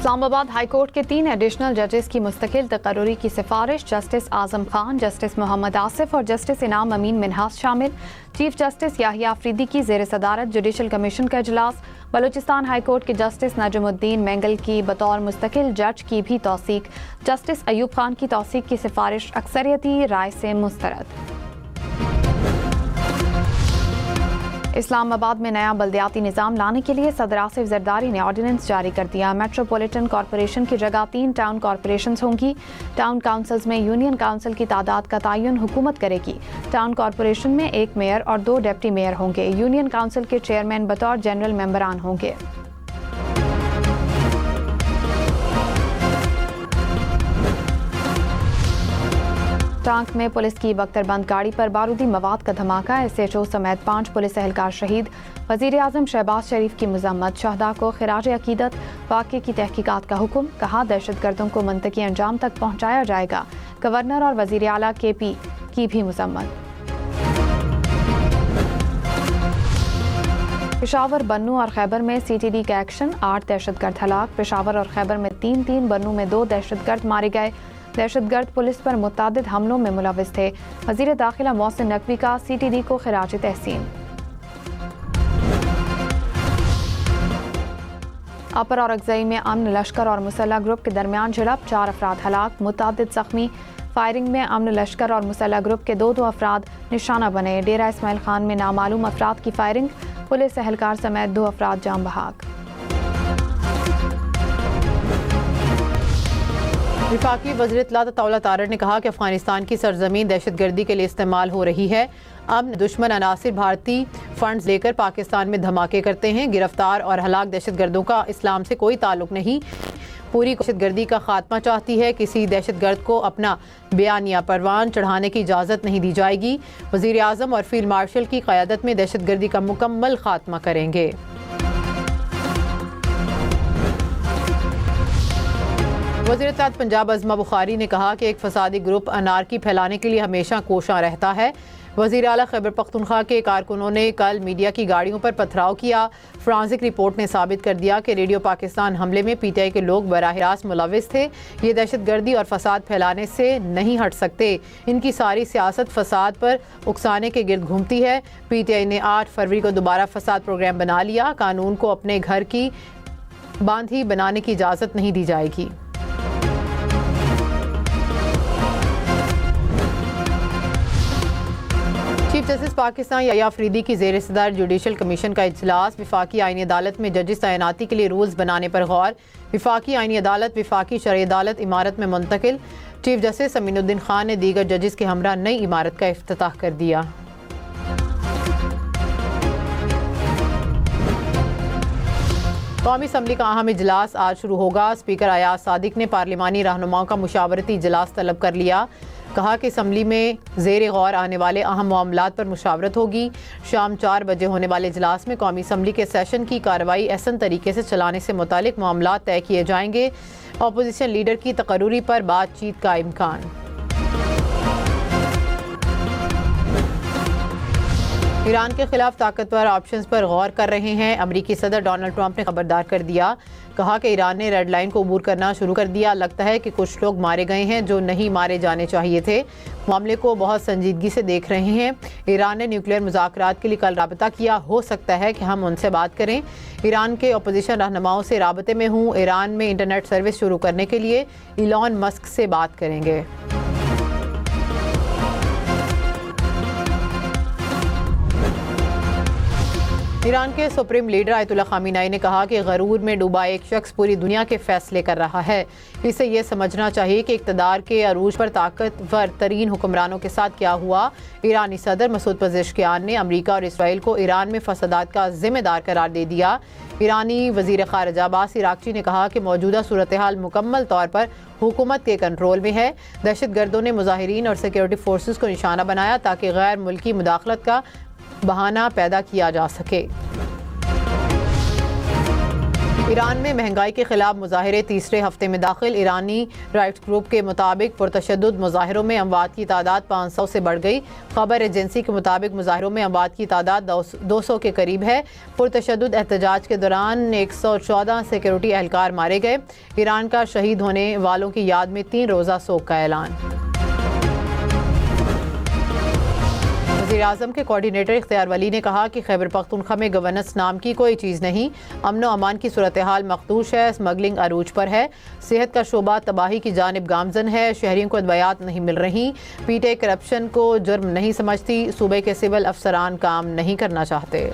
Islamabad high court के 3 additional जजेस की मुस्तकिल तकर्रुरी की सिफारिश जस्टिस आजम खान, जस्टिस मोहम्मद आसिफ और जस्टिस इनाम अमीन मिन्हास शामिल। चीफ जस्टिस याहिया अफरीदी की ज़ेर सदारत जुडिशल कमीशन का इजलास। बलूचिस्तान हाई कोर्ट के जस्टिस नजमुद्दीन मेंगल की बतौर मुस्तकिल जज की भी तौसीक। जस्टिस अयूब खान की तौसीक की सिफारिश अक्सरियती राय से मुस्तरद। इस्लामाबाद में नया बल्दियाती निज़ाम लाने के लिए सदर आसिफ जरदारी ने ऑर्डिनेंस जारी कर दिया। मेट्रोपॉलिटन कॉरपोरेशन की जगह 3 टाउन कॉरपोरेशंस होंगी। टाउन काउंसिल्स में यूनियन काउंसिल की तादाद का तयन हुकूमत करेगी। टाउन कॉरपोरेशन में 1 मेयर और 2 डिप्टी मेयर होंगे। यूनियन काउंसिल के चेयरमैन बतौर जनरल मेंबरान होंगे। टांक में पुलिस की बख्तरबंद गाड़ी पर बारूदी मवाद का धमाका। SHO समेत 5 पुलिस एहलकार शहीद। वज़ीर आज़म शहबाज शरीफ की मज़म्मत। शहदा को खिराज अकीदत। वाक़े की तहकीकात का हुक्म। कहा दहशतगर्दों को मंतकी अंजाम तक पहुँचाया जाएगा। गवर्नर और वज़ीर आला KP की भी मज़म्मत। पेशावर, बन्नू और खैबर में CTD का एक्शन। 8 दहशतगर्द हलाक। पेशावर और खैबर में 3-3, बन्नू में 2 दहशतगर्द मारे गए। दहशतगर्द पुलिस पर मुतअद्दिद हमलों में मुलविस थे। वज़ीर दाखिला मोहसिन नकवी का CTD को खिराज तहसीन। अपर औरंगज़ई में अमन लश्कर और मुसल्लह ग्रुप के दरमियान झड़प। 4 अफराद हलाक, मुतअद्दिद जख्मी। फायरिंग में अमन लश्कर और मुसल्लह ग्रुप के 2 अफराद निशाना बने। डेरा इस्माइल खान में नामालूम अफराद की फायरिंग। पुलिस एहलकार समेत 2 अफराद जाम बहाक। वफाकी वज़ीर इत्तलात अताउल्लाह तारड़ ने कहा कि अफगानिस्तान की सरजमीन दहशतगर्दी के लिए इस्तेमाल हो रही है। अब दुश्मन अनासिर भारतीय फंड्स लेकर पाकिस्तान में धमाके करते हैं। गिरफ्तार और हलाक दहशतगर्दों का इस्लाम से कोई ताल्लुक नहीं। पूरी दहशतगर्दी का खात्मा चाहती है। किसी दहशतगर्द को अपना बयान या परवान चढ़ाने की इजाज़त नहीं दी जाएगी। वज़ीर आज़म और फील्ड मार्शल की क़यादत में दहशतगर्दी का मुकम्मल खात्मा करेंगे। वज़ीर इत्तलात पंजाब अज़मा बुखारी ने कहा कि एक फसादी ग्रुप अनारकी फैलाने के लिए हमेशा कोशां रहता है। वज़ीर आला खैबर पख्तूनख्वा के कारकुनों ने कल मीडिया की गाड़ियों पर पथराव किया। फ्रांसिक रिपोर्ट ने साबित कर दिया कि रेडियो पाकिस्तान हमले में PTI के लोग बराह रास्त मुलविस थे। ये दहशतगर्दी और फसाद फैलाने से नहीं हट सकते। इनकी सारी सियासत फसाद पर उकसाने के गिर्द घूमती है। PTI ने 8 फरवरी को दोबारा फसाद प्रोग्राम बना लिया। कानून को अपने घर की बांधी बनाने की इजाज़त नहीं दी जाएगी। चीफ जस्टिस पाकिस्तान याहिया अफरीदी की ज़ेर सदारत जुडिशल कमीशन का इजलास। वफाकी आईनी अदालत में जजेस तैनाती के लिए रूल्स बनाने पर गौर। वफाकी आईनी अदालत वफाकी शरई अदालत इमारत में मुंतकिल। चीफ जस्टिस अमीनुद्दीन खान ने दीगर जजेस के हमरा नई इमारत का इफ्तिताह कर दिया। कौमी असम्बली का अहम इजलास आज शुरू होगा। स्पीकर अयाज सादिक ने पार्लिमानी रहनुमाओं का मुशावरती इजलास तलब कर लिया। कहा कि असम्बली में ज़ेर गौर आने वाले अहम मामलात पर मुशावरत होगी। शाम 4 बजे होने वाले इजलास में कौमी असम्बली के सेशन की कार्रवाई एहसन तरीके से चलाने से मुतालिक मामलात तय किए जाएंगे। अपोजिशन लीडर की तकर्रुरी पर बातचीत का इम्कान। ईरान के खिलाफ ताकतवर ऑप्शंस पर गौर कर रहे हैं। अमरीकी सदर डोनाल्ड ट्रंप ने खबरदार कर दिया। कहा कि ईरान ने रेड लाइन को अबूर करना शुरू कर दिया। लगता है कि कुछ लोग मारे गए हैं जो नहीं मारे जाने चाहिए थे। मामले को बहुत संजीदगी से देख रहे हैं। ईरान ने न्यूक्लियर मुज़ाकरात के लिए कल राबता किया। हो सकता है कि हम उनसे बात करें। ईरान के अपोजिशन रहनुमाओं से राबते में हूँ। ईरान में इंटरनेट सर्विस शुरू करने के लिए इलॉन मस्क से बात करेंगे। ईरान के सुप्रीम लीडर आयतुल्लाह खामेनी ने कहा कि गरूर में डूबा एक शख्स पूरी दुनिया के फैसले कर रहा है। इसे यह समझना चाहिए कि इक़्तिदार के अरूज पर ताकतवर तरीन हुक्मरानों के साथ क्या हुआ। ईरानी सदर मसूद पज़ेश्कियान ने अमरीका और इसराइल को ईरान में फसादात का जिम्मेदार करार दे दिया। ईरानी वज़ीर ख़ारिजा अब्बास इराक़ची ने कहा कि मौजूदा सूरत हाल मुकम्मल तौर पर हुकूमत के कंट्रोल में है। दहशतगर्दों ने मुजाहिरीन और सिक्योरिटी फोर्सेस को निशाना बनाया ताकि गैर मुल्की मुदाखलत का बहाना पैदा किया जा सके। ईरान में महंगाई के खिलाफ मुजाहिरे तीसरे हफ्ते में दाखिल। ईरानी राइट्स ग्रुप के मुताबिक पुरतशद्दुद मुजाहिरों में अमवात की तादाद 500 से बढ़ गई। खबर एजेंसी के मुताबिक मुजाहिरों में अमवात की तादाद 200 के करीब है। पुरतशद्दुद एहतजाज के दौरान 114 सिक्योरिटी एहलकार मारे गए। ईरान का शहीद होने वालों की याद में 3 रोज़ा शोक का ऐलान। वज़ीर-ए-आज़म के कोऑर्डिनेटर इख्तियार वली ने कहा कि खैबर पख्तूनख्वा में गवर्नेंस नाम की कोई चीज़ नहीं। अमन व अमान की सूरत हाल मखदूश है। स्मगलिंग अरूज पर है। सेहत का शोबा तबाही की जानिब गामजन है। शहरियों को अदवायात नहीं मिल रही। पीटीआई करप्शन को जुर्म नहीं समझती। सूबे के सिविल अफसरान काम नहीं करना चाहते।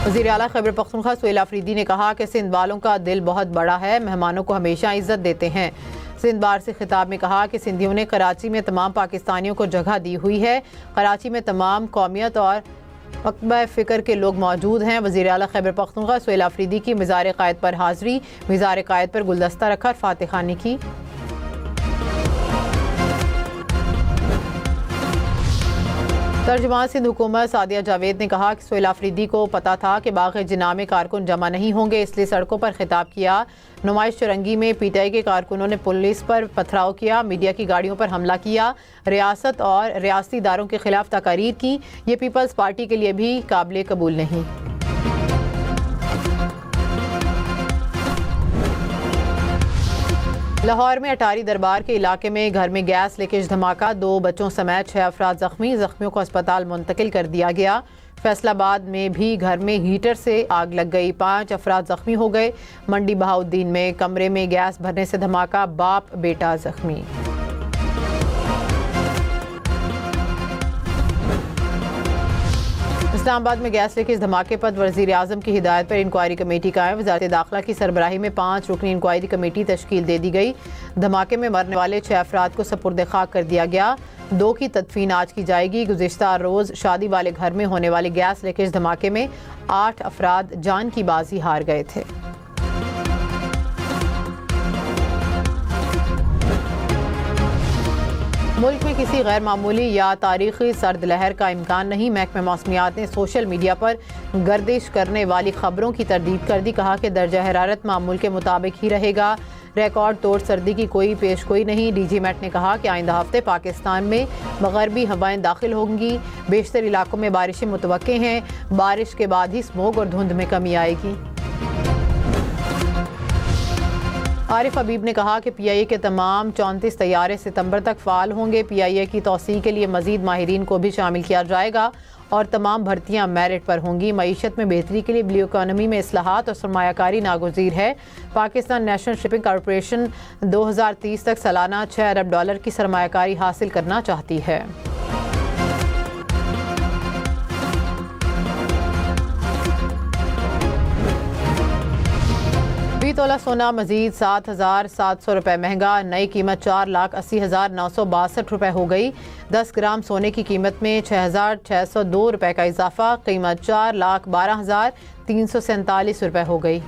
वज़ीर आला खैबर पख्तूनख्वा सुहेल आफरीदी ने कहा कि सिंध वालों का दिल बहुत बड़ा है। मेहमानों को हमेशा इज्जत देते हैं। सिंध बार से खिताब में कहा कि सिंधियों ने कराची में तमाम पाकिस्तानियों को जगह दी हुई है। कराची में तमाम कौमियत और मकबा फ़िक्र के लोग मौजूद हैं। वज़ीर आला खैबर पख्तूनख्वा सुहेल आफरीदी की मिज़ार क़ायद पर हाज़री। मिज़ार क़ायद पर गुलदस्ता रखा, फातिह खानी की। तर्जुमान सिंध हुकूमत सादिया जावेद ने कहा कि सुहेल आफरीदी को पता था कि बाग़-ए-जिन्ना में कारकुन जमा नहीं होंगे, इसलिए सड़कों पर खिताब किया। नुमाइश चुरंगी में पीटीआई के कारकुनों ने पुलिस पर पथराव किया, मीडिया की गाड़ियों पर हमला किया, रियासत और रियासती इदारों के खिलाफ तकारीर की। ये पीपल्स पार्टी के लिए भी काबिल कबूल नहीं। लाहौर में अटारी दरबार के इलाके में घर में गैस लीकेज धमाका। 2 बच्चों समेत 6 अफराद जख्मी। जख्मियों को अस्पताल मुंतकिल कर दिया गया। फैसलाबाद में भी घर में हीटर से आग लग गई। 5 अफराद जख्मी हो गए। मंडी बहाउद्दीन में कमरे में गैस भरने से धमाका, बाप बेटा जख्मी। इस्लामाबाद में गैस लीकेज धमाके पर वज़ीर-ए-आज़म की हिदायत पर इंक्वायरी कमेटी कायम। वज़ारत दाखिला की सरबराही में 5 रुकनी इंक्वायरी कमेटी तश्कील दे दी गई। धमाके में मरने वाले 6 अफराद को सपुर्द खाक कर दिया गया। 2 की तदफीन आज की जाएगी। गुज़िश्ता रोज़ शादी वाले घर में होने वाले गैस लीकेज धमाके में 8 अफराद जान की बाजी हार गए थे। मुल्क में किसी गैर मामूली या तारीखी सर्द लहर का इम्कान नहीं। महकमा मौसमियात ने सोशल मीडिया पर गर्दिश करने वाली खबरों की तरदीद कर दी। कहा कि दर्जा हरारत मामूल के मुताबिक ही रहेगा। रिकॉर्ड तोड़ सर्दी की कोई पेशगोई नहीं। डीजी मेट ने कहा कि आइंदा हफ्ते पाकिस्तान में मगरबी हवाएं दाखिल होंगी। बेशतर इलाकों में बारिशें मुतवक्के हैं। बारिश के बाद ही स्मोग और धुंध में कमी आएगी। आरिफ हबीब ने कहा कि पीआईए के तमाम 34 तैयारे सितंबर तक फ़ाल होंगे। पीआईए की तौसीह के लिए मज़ीद माहिरीन को भी शामिल किया जाएगा और तमाम भर्तियां मेरिट पर होंगी। मईशत में बेहतरी के लिए ब्लू इकॉनमी में इस्लाहात और सरमायाकारी नागुज़ीर है। पाकिस्तान नेशनल शिपिंग कॉरपोरेशन 2030 तक सालाना $6 अरब की सरमायाकारी हासिल करना चाहती है। 20 तोला सोना मजीद 7,700 रुपये महंगा। नई कीमत 4,80,962 रुपये हो गई। 10 ग्राम सोने की कीमत में 6,602 रुपये का इजाफा। कीमत 4,12,347 रुपये हो गई।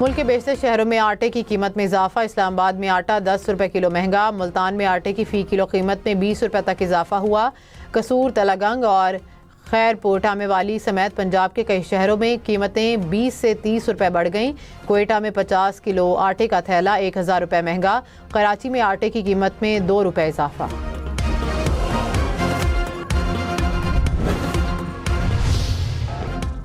मुल्क के बेशतर शहरों में आटे की कीमत में इजाफा। इस्लामाबाद में आटा 10 रुपये किलो महंगा। मुल्तान में आटे की फ़ी किलो कीमत में 20 रुपये तक इजाफा हुआ। कसूर, तलागंग और खैरपुर, टामेवाली समेत पंजाब के कई शहरों में कीमतें 20 से 30 रुपये बढ़ गईं। कोयटा में 50 किलो आटे का थैला 1,000 रुपये महंगा। कराची में आटे की कीमत में 2 रुपये इजाफा।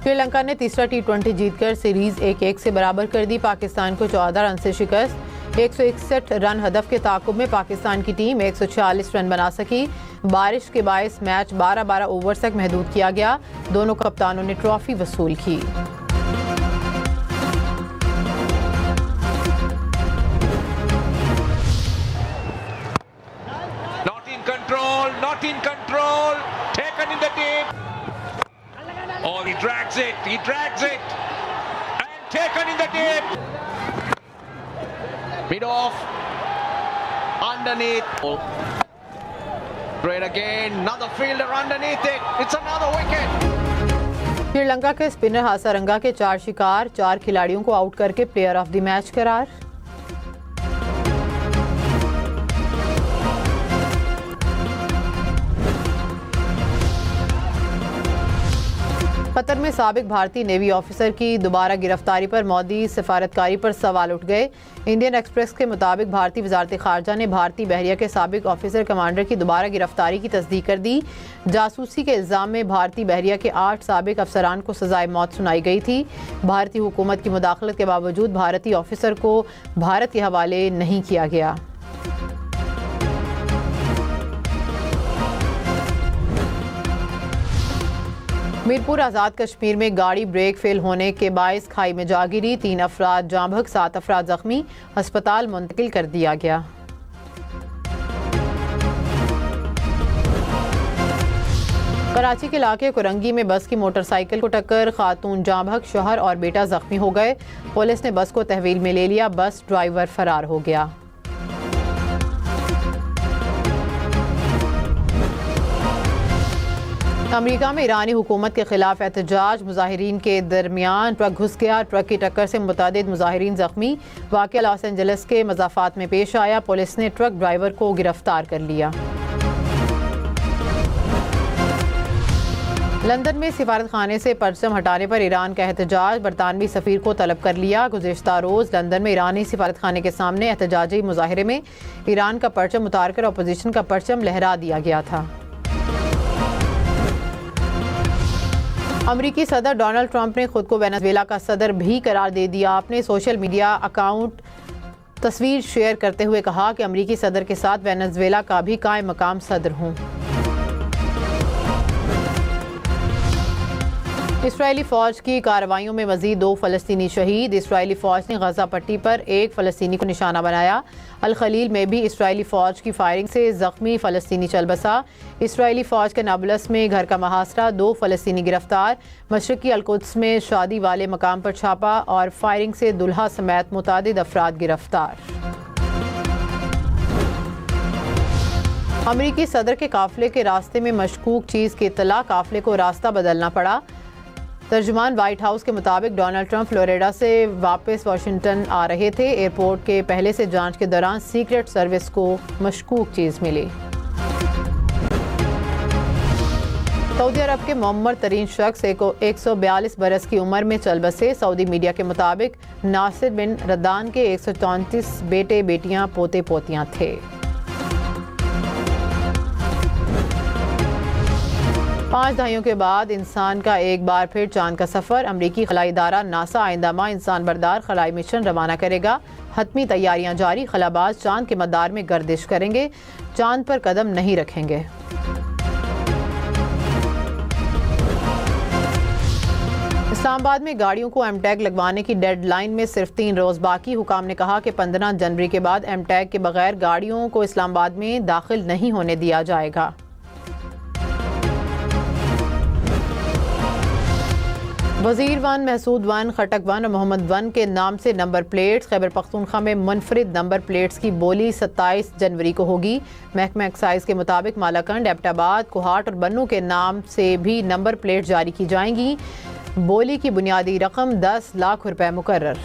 श्रीलंका ने तीसरा T20 जीतकर सीरीज 1-1 से बराबर कर दी। पाकिस्तान को 14 रन से शिकस्त। 161 रन हदफ के ताकुब में पाकिस्तान की टीम 146 रन बना सकी। बारिश के बायस मैच 12-12 ओवर्स तक महदूद किया गया। दोनों कप्तानों ने ट्रॉफी वसूल की। Not in control, taken in the deep. Oh, he drags it, and taken in the deep. Mid off, underneath. Great again, another fielder underneath it. It's another wicket. Sri Lanka के spinner हासारंगा के 4 शिकार, 4 खिलाड़ियों को आउट करके player of the match करार। Qatar में साबिक भारतीय नेवी ऑफिसर की दोबारा गिरफ्तारी पर मोदी सफारतकारी पर सवाल उठ गए। इंडियन एक्सप्रेस के मुताबिक भारतीय वजारत खारजा ने भारतीय बहरिया के साबिक ऑफिसर कमांडर की दोबारा गिरफ्तारी की तस्दीक कर दी। जासूसी के इल्ज़ाम में भारतीय बहरिया के 8 साबिक अफसरान को सजाए मौत सुनाई गई थी। भारतीय हुकूमत की मुदाखलत के बावजूद भारतीय ऑफिसर को भारत के हवाले नहीं किया गया। मीरपुर आज़ाद कश्मीर में गाड़ी ब्रेक फेल होने के बायस खाई में जा गिरी। 3 अफराद जाँ बहक, 7 अफराद जख्मी, अस्पताल मुंतकिल कर दिया गया। कराची के इलाके कुरंगी में बस की मोटरसाइकिल को टक्कर, खातून जाँ बहक, शौहर और बेटा जख्मी हो गए। पुलिस ने बस को तहवील में ले लिया, बस ड्राइवर फरार हो गया। अमेरिका में ईरानी हुकूमत के खिलाफ एहतजाज, मुजाहिरीन के दरमियान ट्रक घुस गया। ट्रक की टक्कर से मुतअद्दिद मुजाहिरीन जख्मी। वाक़या लॉस एंजल्स के मज़ाफ़ात में पेश आया। पुलिस ने ट्रक ड्राइवर को गिरफ्तार कर लिया। लंदन में सिफारत खाने से परचम हटाने पर ईरान का एहतजाज, बरतानवी सफ़ीर को तलब कर लिया। गुज़िश्ता रोज़ लंदन में ईरानी सिफारत खाने के सामने एहतजाजी मुजाहिरे में ईरान का परचम उतार कर अपोजिशन का परचम लहरा दिया गया था। अमरीकी सदर डोनाल्ड ट्रंप ने खुद को वेनेजुएला का सदर भी करार दे दिया। अपने सोशल मीडिया अकाउंट तस्वीर शेयर करते हुए कहा कि अमरीकी सदर के साथ वेनेजुएला का भी कायम मकाम सदर हूँ। इसराइली फ़ौज की कार्रवाइयों में मज़ीद 2 फ़लस्तीनी शहीद। इसराइली फ़ौज ने गज़ा पट्टी पर 1 फ़लस्तीनी को निशाना बनाया। अल खलील में भी इसराइली फ़ौज की फायरिंग से ज़ख्मी फ़लस्तीनी चल बसा। इसराइली फ़ौज के नाबुलस में घर का मुहासरा, 2 फ़लस्तीनी गिरफ्तार। मशरक़ी अल-कुद्स में शादी वाले मकाम पर छापा और फायरिंग से दुल्हा समेत मुतअद्दिद अफराद गिरफ्तार। अमरीकी सदर के काफ़िले के रास्ते में मशकूक चीज़ की इत्तला, काफ़िले को रास्ता बदलना पड़ा। तर्जुमान व्हाइट हाउस के मुताबिक डोनाल्ड ट्रंप फ्लोरिडा से वापस वाशिंगटन आ रहे थे। एयरपोर्ट के पहले से जांच के दौरान सीक्रेट सर्विस को मशकूक चीज़ मिली। सऊदी अरब के मुअम्मर तरीन शख्स 142 बरस की उम्र में चल बसे। सऊदी मीडिया के मुताबिक नासिर बिन रद्दान के 134 बेटे बेटियां पोते पोतियां थे। 5 दहाइयों के बाद इंसान का एक बार फिर चांद का सफ़र। अमरीकी खलाई इदारा नासा आइंदा माह इंसान बरदार खलाई मिशन रवाना करेगा। हतमी तैयारियां जारी। खलाबाज चांद के मदार में गर्दिश करेंगे, चांद पर कदम नहीं रखेंगे। इस्लामाबाद में गाड़ियों को एमटैग लगवाने की डेडलाइन में सिर्फ 3 रोज़ बाकी। हुकाम ने कहा कि 15 जनवरी के बाद एमटैग के बगैर गाड़ियों को इस्लामाबाद में दाखिल नहीं होने दिया जाएगा। वज़ीर 1, महसूद 1, खटक 1 और मोहम्मद 1 के नाम से नंबर प्लेट्स। खैबर पख्तूनख्वा में मुनफरिद नंबर प्लेट्स की बोली 27 जनवरी को होगी। महकमा एक्साइज के मुताबिक मालाकंड, एबटाबाद, कोहाट और बन्नू के नाम से भी नंबर प्लेट जारी की जाएंगी। बोली की बुनियादी रकम 10 लाख रुपए मुकर्रर।